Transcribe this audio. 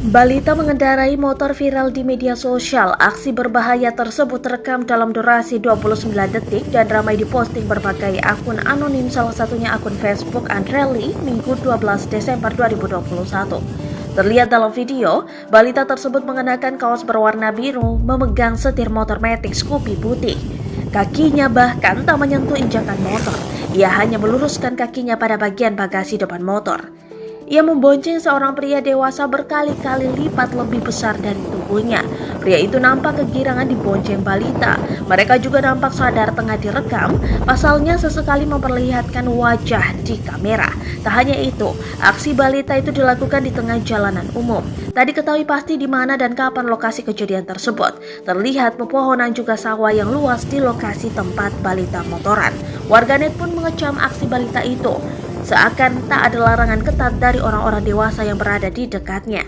Balita mengendarai motor viral di media sosial. Aksi berbahaya tersebut terekam dalam durasi 29 detik dan ramai diposting berbagai akun anonim, salah satunya akun Facebook Andrelli, Minggu 12 Desember 2021. Terlihat dalam video, balita tersebut mengenakan kaos berwarna biru, memegang setir motor Matic Scoopy putih. Kakinya bahkan tak menyentuh injakan motor. Ia hanya meluruskan kakinya pada bagian bagasi depan motor. Ia membonceng seorang pria dewasa berkali-kali lipat lebih besar dari tubuhnya. Pria itu nampak kegirangan dibonceng balita. Mereka juga nampak sadar tengah direkam. Pasalnya sesekali memperlihatkan wajah di kamera. Tak hanya itu, aksi balita itu dilakukan di tengah jalanan umum. Tak diketahui pasti di mana dan kapan lokasi kejadian tersebut. Terlihat pepohonan juga sawah yang luas di lokasi tempat balita motoran. Warganet pun mengecam aksi balita itu. Seakan tak ada larangan ketat dari orang-orang dewasa yang berada di dekatnya.